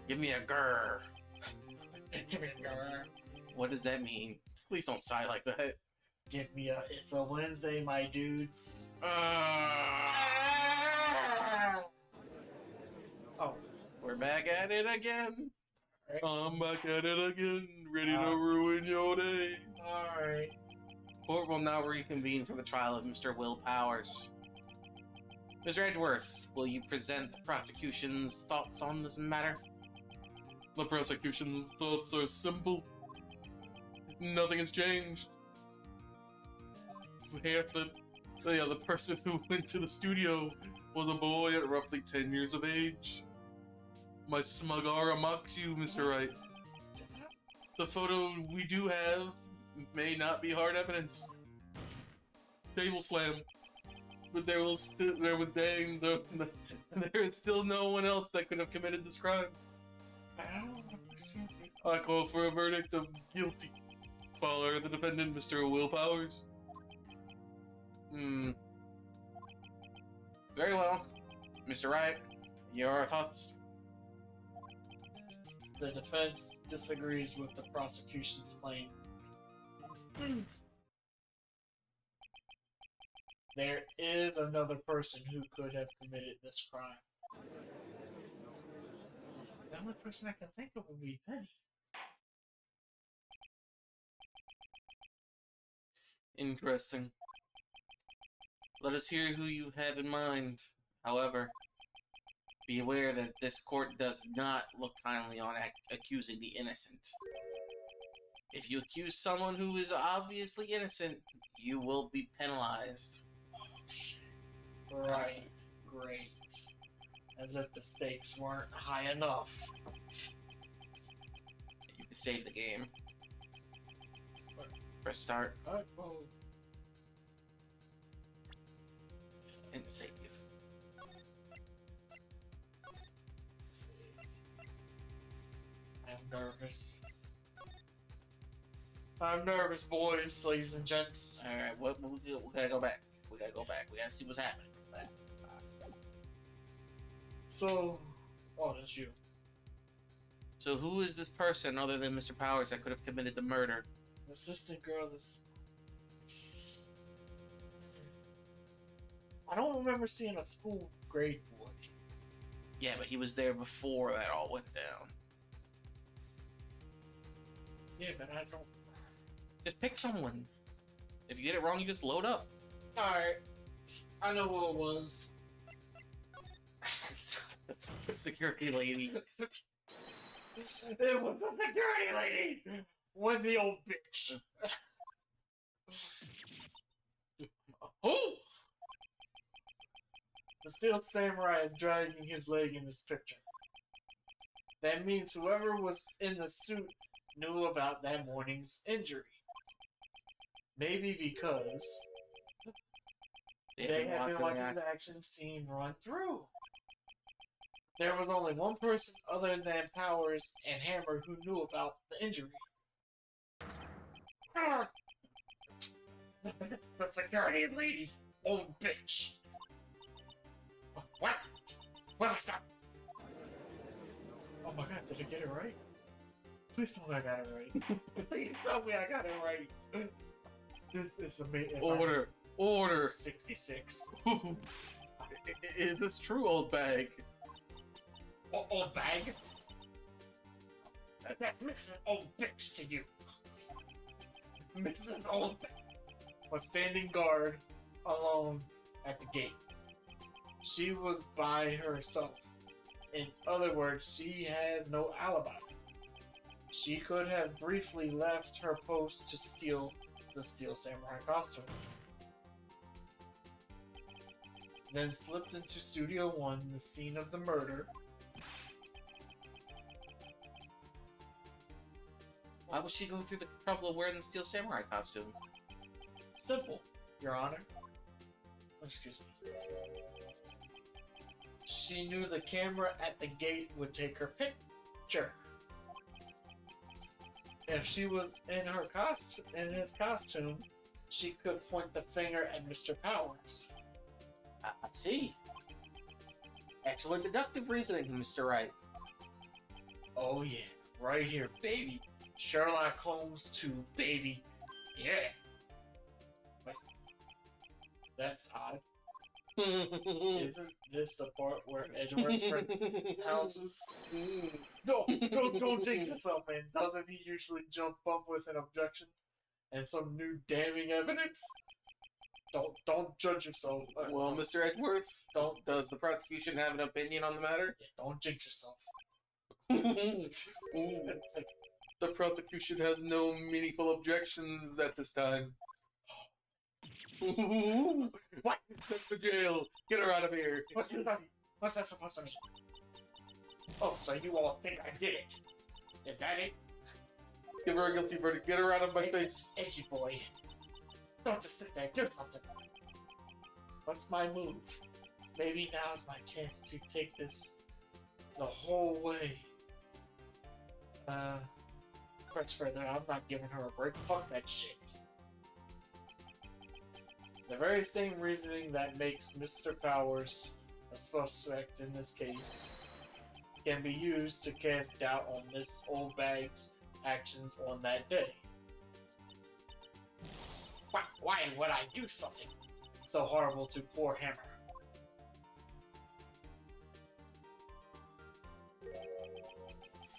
Give me a grr. Give me a grr. What does that mean? Please don't sigh like that. Give me a It's a Wednesday, my dudes. Oh, We're back at it again. right. I'm back at it again, ready to ruin your day. Alright. Court will now reconvene for the trial of Mr. Will Powers. Mr. Edgeworth, will you present the prosecution's thoughts on this matter? The prosecution's thoughts are simple. Nothing has changed. The person who went to the studio was a boy at roughly 10 years of age. My smug aura mocks you, Mr. Wright. The photo we do have may not be hard evidence. Table slam. But there is still no one else that could have committed this crime. I call for a verdict of guilty. Follow the defendant, Mr. Will Powers. Very well. Mr. Wright, your thoughts? The defense disagrees with the prosecution's claim. There is another person who could have committed this crime. The only person I can think of would be Penny. Interesting. Let us hear who you have in mind. However, be aware that this court does not look kindly on accusing the innocent. If you accuse someone who is obviously innocent, you will be penalized. Right, great. As if the stakes weren't high enough. You can save the game. Press start Oh. and save. I'm nervous. I'm nervous, boys, ladies and gents. Alright, we gotta go back. We gotta go back. We gotta see what's happening. So, oh, that's you. So who is this person other than Mr. Powers that could have committed the murder? The assistant girl is. I don't remember seeing a school grade boy. Yeah, but he was there before that all went down. Yeah, but I don't. Just pick someone. If you get it wrong, you just load up. Alright. I know who it was. Security lady. It was a security lady! Wendy, old bitch. Who? The Steel Samurai is dragging his leg in this picture. That means whoever was in the suit knew about that morning's injury. Maybe because they had been watching the action scene run through. There was only one person other than Powers and Hammer who knew about the injury. The security lady, old bitch. What? Well, stop. Oh my god, did I get it right? Please tell me I got it right. Please tell me I got it right. This is amazing. Order. 66. Is this true, old bag? Old bag? That's Mrs. Old Bitch to you. Mrs. Old Bitch was standing guard alone at the gate. She was by herself. In other words, she has no alibi. She could have briefly left her post to steal the Steel Samurai costume. Then slipped into Studio 1, the scene of the murder. Why would she go through the trouble of wearing the Steel Samurai costume? Simple, Your Honor. Excuse me. She knew the camera at the gate would take her picture. If she was in his costume, she could point the finger at Mr. Powers. I see. Excellent deductive reasoning, Mr. Wright. Oh yeah, right here, baby. Sherlock Holmes 2, baby. Yeah. But that's odd. Isn't this the part where Edgeworth pounces? No, don't jinx yourself, man. Doesn't he usually jump up with an objection and some new damning evidence? Don't judge yourself. Well, Mr. Edgeworth, does the prosecution have an opinion on the matter? Don't jinx yourself. The prosecution has no meaningful objections at this time. What? Send her to jail. Get her out of here. What's that supposed to mean? Oh, so you all think I did it? Is that it? Give her a guilty verdict. Get her out of my face. Edgy boy. Don't just sit there. Do something. What's my move? Maybe now's my chance to take this the whole way. Press further. I'm not giving her a break. Fuck that shit. The very same reasoning that makes Mr. Powers a suspect in this case can be used to cast doubt on Miss Old Bag's actions on that day. Why would I do something so horrible to poor Hammer?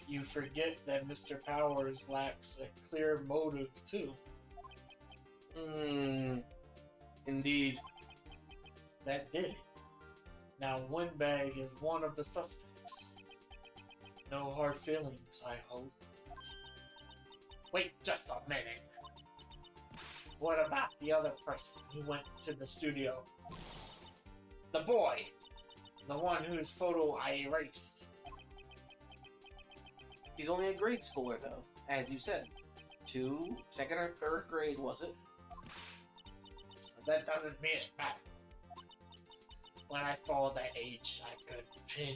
You forget that Mr. Powers lacks a clear motive too. Indeed. That did it. Now Windbag is one of the suspects. No hard feelings, I hope. Wait just a minute. What about the other person who went to the studio? The boy. The one whose photo I erased. He's only a grade schooler, though, as you said. Second or third grade, was it? That doesn't mean it mattered. When I saw that age, I could pin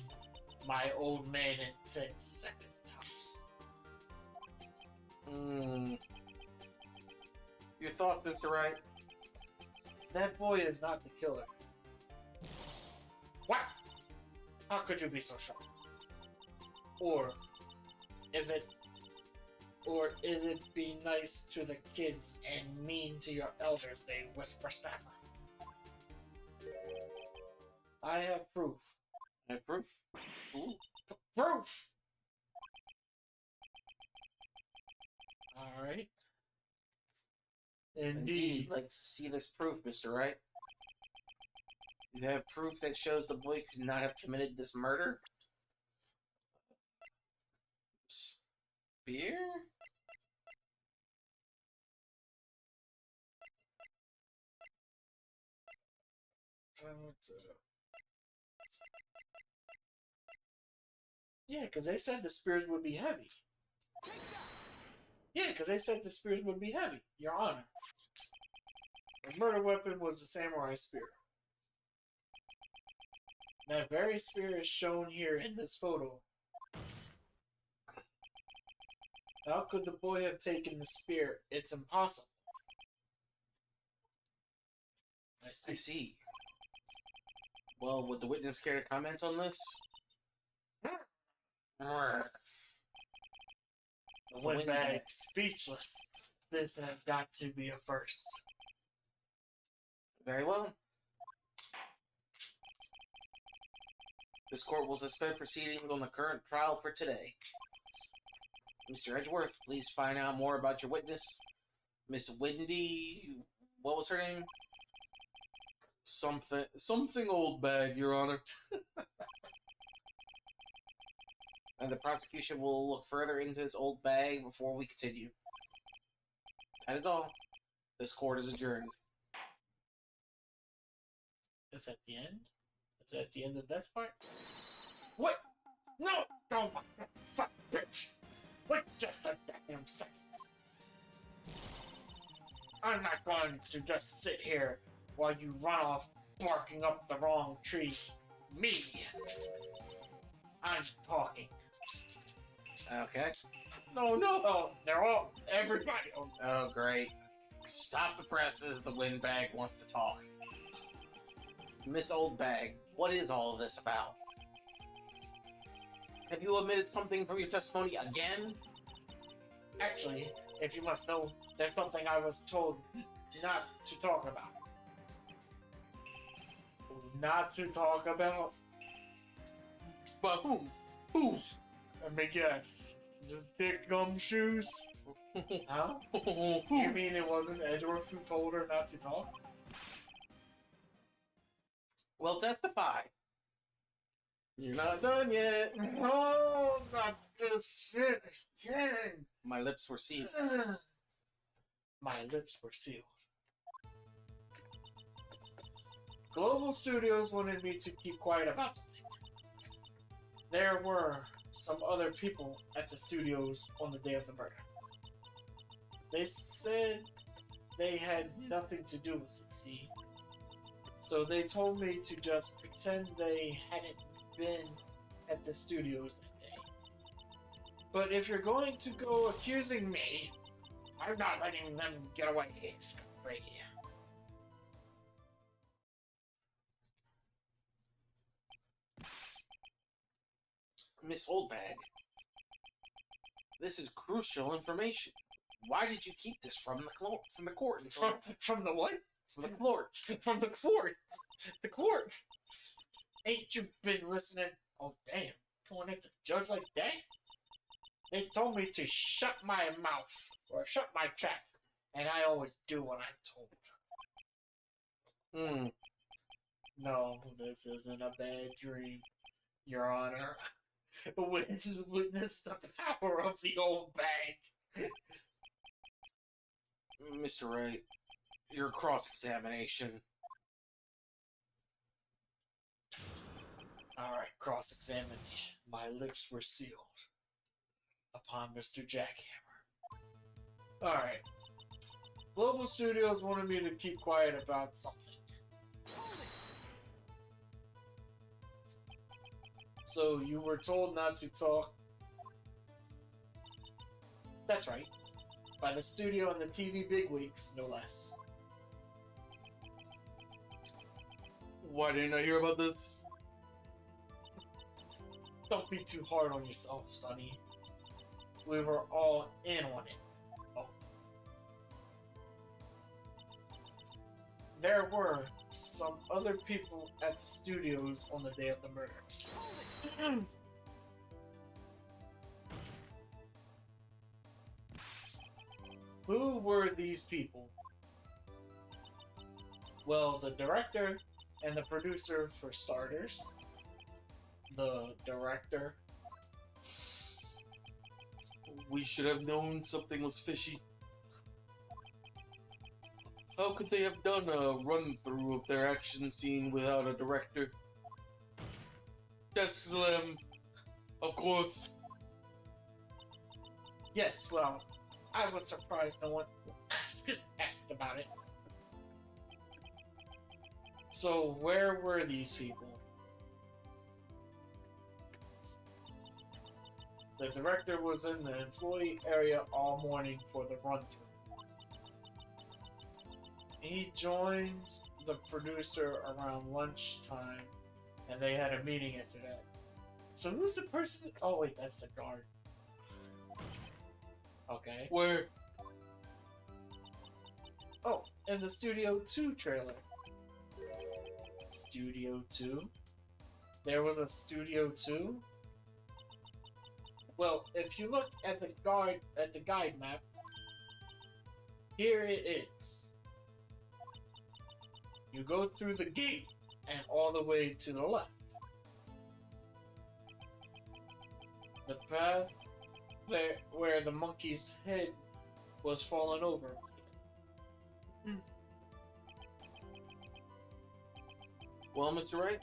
my old man in 10 seconds. Your thoughts, Mr. Wright? That boy is not the killer. What? How could you be so sure? Or is it be nice to the kids and mean to your elders, they whisper snapper? I have proof. I have proof. Ooh. Proof! Alright. Indeed. Let's see this proof, Mr. Wright. You have proof that shows the boy could not have committed this murder? Spear? Yeah, because they said the spears would be heavy. Yeah, because they said the spears would be heavy, Your Honor. The murder weapon was the samurai spear. That very spear is shown here in this photo. How could the boy have taken the spear? It's impossible. I see. Well, would the witness care to comment on this? The windbag, speechless. This has got to be a first. Very well. This court will suspend proceedings on the current trial for today. Mr. Edgeworth, please find out more about your witness. Miss Windy... what was her name? Something old bag, Your Honor. And the prosecution will look further into this old bag before we continue. That is all. This court is adjourned. Is that the end? Is that the end of that part? What? No! Don't! Fuck, bitch! Wait just a damn second. I'm not going to just sit here while you run off barking up the wrong tree. Me! I'm talking. Okay. No, they're all, everybody. Oh, great. Stop the presses, the windbag wants to talk. Miss Oldbag, what is all of this about? Have you omitted something from your testimony again? Actually, if you must know, there's something I was told not to talk about. Not to talk about? But who? Let me guess. Just Dick Gumshoes? Huh? You mean it wasn't Edgeworth who told her not to talk? Well, testify. You're not done yet. No, not this shit again. My lips were sealed. My lips were sealed. Global Studios wanted me to keep quiet about something. There were some other people at the studios on the day of the murder. They said they had nothing to do with it, see? So they told me to just pretend they hadn't been at the studios that day. But if you're going to go accusing me, I'm not letting them get away scot-free. Miss Oldbag, this is crucial information. Why did you keep this from the court? From the what? From the court. From the court. The court. Ain't you been listening? Oh damn! Going at the judge like that? They told me to shut my mouth or shut my trap, and I always do what I'm told. No, this isn't a bad dream, Your Honor. Witness the power of the old bag. Mr. Wright, your cross-examination. Alright, cross-examination. My lips were sealed upon Mr. Jackhammer. Alright. Global Studios wanted me to keep quiet about something. So you were told not to talk. That's right. By the studio and the TV bigwigs, no less. Why didn't I hear about this? Don't be too hard on yourself, Sonny. We were all in on it. Oh. There were some other people at the studios on the day of the murder. Who were these people? Well, the director and the producer, for starters. The director. We should have known something was fishy. How could they have done a run-through of their action scene without a director? Desk Slam, of course. Yes, well, I was surprised no one asked about it. So, where were these people? The director was in the employee area all morning for the run-through. He joined the producer around lunchtime, and they had a meeting after that. So who's the person? Oh wait, that's the guard. Okay. Where? Oh, in the Studio 2 trailer. Studio 2? There was a Studio 2? Well, if you look at the guide map, here it is. You go through the gate and all the way to the left. The path there where the monkey's head was fallen over. Well, Mr. Wright,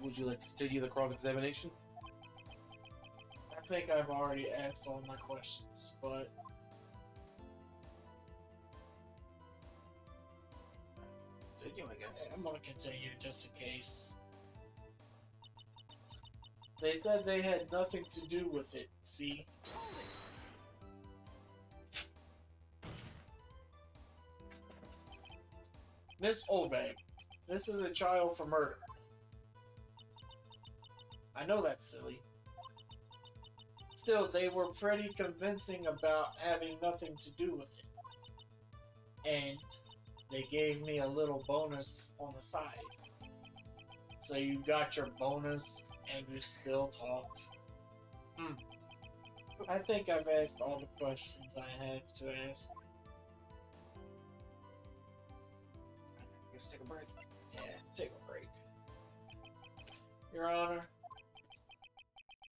would you like to continue the cross-examination? I think I've already asked all my questions, but I'm gonna continue just in case. They said they had nothing to do with it, see? Miss Oldbag, this is a trial for murder. I know that's silly. Still, they were pretty convincing about having nothing to do with it. And they gave me a little bonus on the side. So you got your bonus and you still talked. I think I've asked all the questions I have to ask. Let's take a break. Yeah, take a break. Your Honor,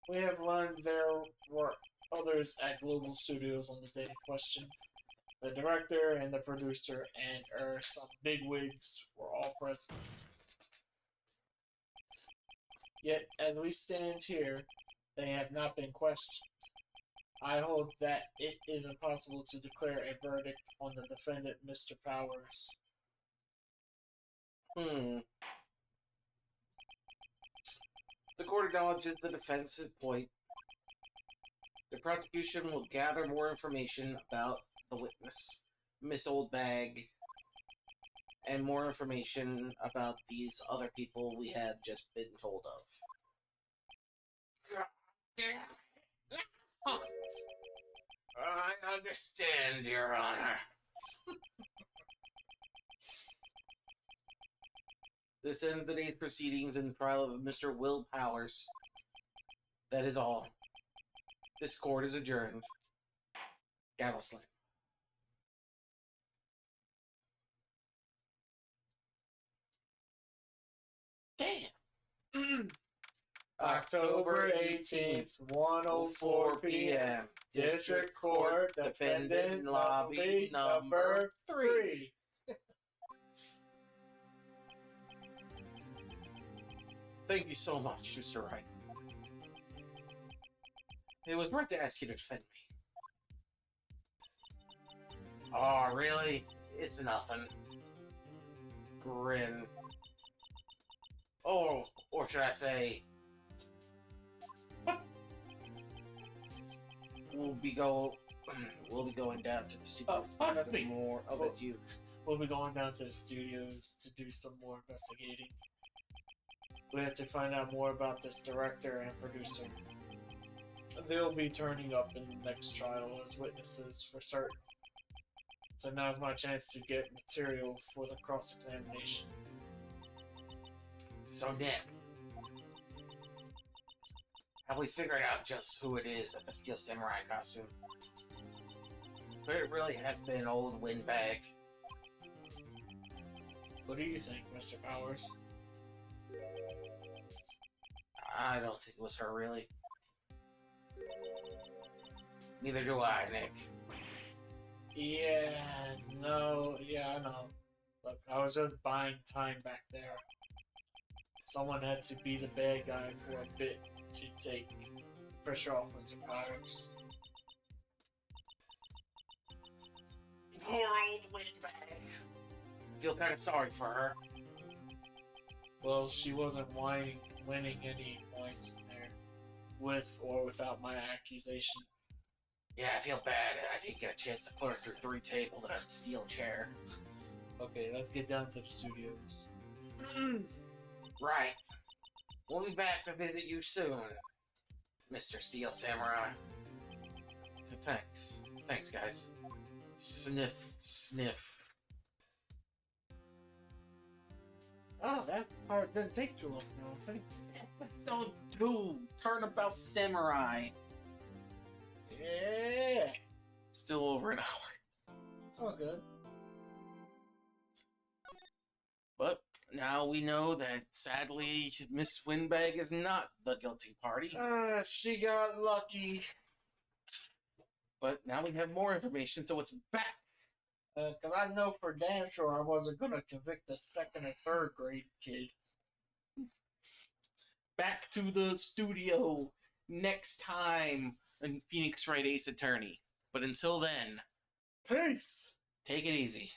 we have learned there were others at Global Studios on the day in question. The director and the producer and some bigwigs were all present. Yet, as we stand here, they have not been questioned. I hold that it is impossible to declare a verdict on the defendant, Mr. Powers. The court acknowledges the defense's point. The prosecution will gather more information about the witness, Miss Oldbag, and more information about these other people we have just been told of. I understand, Your Honor. This ends the day's proceedings in the trial of Mr. Will Powers. That is all. This court is adjourned. Gavel slam. Damn! October 18th, 1:04 p.m. District Court, Defendant Lobby number 3. Thank you so much, Mr. Wright. It was right to ask you to defend me. Oh, really? It's nothing. Grin. Oh, or should I say... What? We'll be going down to the studio. Possibly. More of its youth. We'll be going down to the studios to do some more investigating. We have to find out more about this director and producer. They'll be turning up in the next trial as witnesses for certain. So now's my chance to get material for the cross-examination. So, Nick, have we figured out just who it is at the Steel Samurai costume? Could it really have been old Windbag? What do you think, Mr. Powers? I don't think it was her, really. Neither do I, Nick. Yeah, I know. Look, I was just buying time back there. Someone had to be the bad guy for a bit to take the pressure off Mr. Powers. Poor old Windbag. I feel kind of sorry for her. Well, she wasn't winning any points in there, with or without my accusation. Yeah, I feel bad. I didn't get a chance to put her through 3 tables in a steel chair. Okay, let's get down to the studios. Right. We'll be back to visit you soon, Mr. Steel Samurai. Thanks. Thanks, guys. Sniff, sniff. Oh, that part didn't take too long, I think. Episode 2, Turnabout Samurai. Yeah, Still over an hour. it's all good. But now we know that, sadly, Miss Windbag is not the guilty party. She got lucky. But now we have more information, so it's back. Because I know for damn sure I wasn't going to convict the 2nd or 3rd grade kid. Back to the studio next time in Phoenix Wright Ace Attorney. But until then, Peace! take it easy.